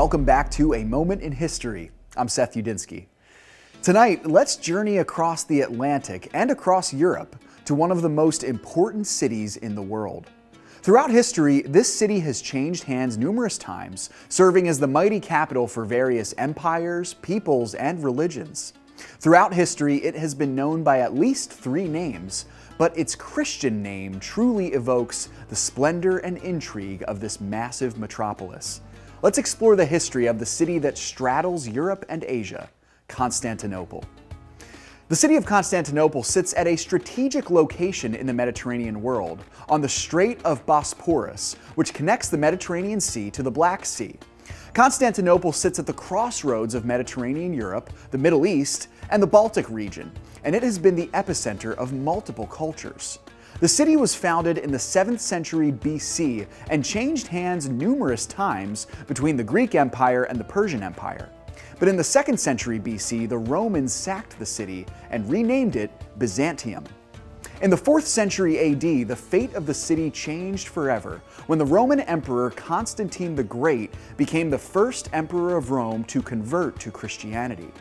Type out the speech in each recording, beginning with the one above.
Welcome back to A Moment in History. I'm Seth Udinsky. Tonight, let's journey across the Atlantic and across Europe to one of the most important cities in the world. Throughout history, this city has changed hands numerous times, serving as the mighty capital for various empires, peoples, and religions. Throughout history, it has been known by at least 3 names, but its Christian name truly evokes the splendor and intrigue of this massive metropolis. Let's explore the history of the city that straddles Europe and Asia, Constantinople. The city of Constantinople sits at a strategic location in the Mediterranean world, on the Strait of Bosporus, which connects the Mediterranean Sea to the Black Sea. Constantinople sits at the crossroads of Mediterranean Europe, the Middle East, and the Baltic region, and it has been the epicenter of multiple cultures. The city was founded in the 7th century BC and changed hands numerous times between the Greek Empire and the Persian Empire. But in the 2nd century BC, the Romans sacked the city and renamed it Byzantium. In the 4th century AD, the fate of the city changed forever when the Roman Emperor Constantine the Great became the first emperor of Rome to convert to Christianity.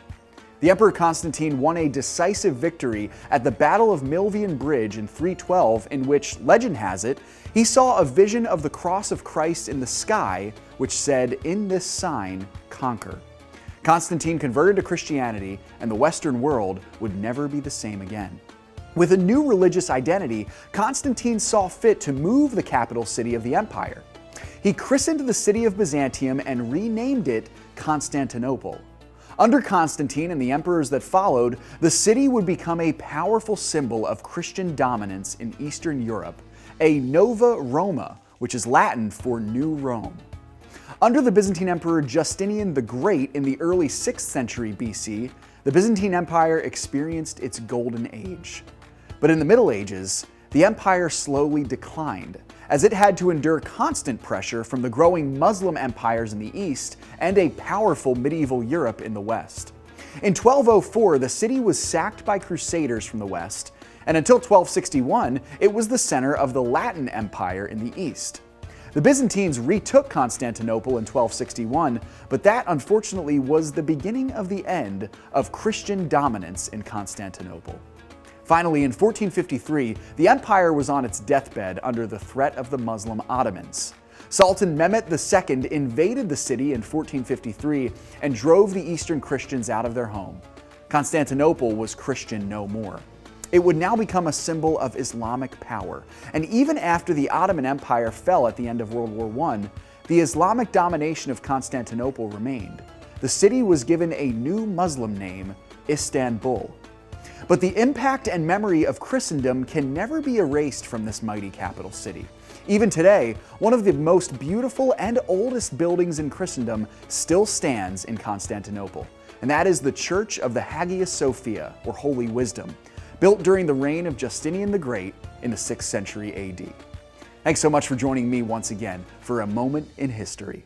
The Emperor Constantine won a decisive victory at the Battle of Milvian Bridge in 312, in which, legend has it, he saw a vision of the cross of Christ in the sky, which said, "In this sign, conquer." Constantine converted to Christianity, and the Western world would never be the same again. With a new religious identity, Constantine saw fit to move the capital city of the empire. He christened the city of Byzantium and renamed it Constantinople. Under Constantine and the emperors that followed, the city would become a powerful symbol of Christian dominance in Eastern Europe, a Nova Roma, which is Latin for New Rome. Under the Byzantine Emperor Justinian the Great in the early 6th century BC, the Byzantine Empire experienced its golden age. But in the Middle Ages, the empire slowly declined, as it had to endure constant pressure from the growing Muslim empires in the east and a powerful medieval Europe in the west. In 1204, the city was sacked by crusaders from the west, and until 1261, it was the center of the Latin Empire in the east. The Byzantines retook Constantinople in 1261, but that unfortunately was the beginning of the end of Christian dominance in Constantinople. Finally, in 1453, the empire was on its deathbed under the threat of the Muslim Ottomans. Sultan Mehmet II invaded the city in 1453 and drove the Eastern Christians out of their home. Constantinople was Christian no more. It would now become a symbol of Islamic power, and even after the Ottoman Empire fell at the end of World War I, the Islamic domination of Constantinople remained. The city was given a new Muslim name, Istanbul. But the impact and memory of Christendom can never be erased from this mighty capital city. Even today, one of the most beautiful and oldest buildings in Christendom still stands in Constantinople, and that is the Church of the Hagia Sophia, or Holy Wisdom, built during the reign of Justinian the Great in the 6th century AD. Thanks so much for joining me once again for A Moment in History.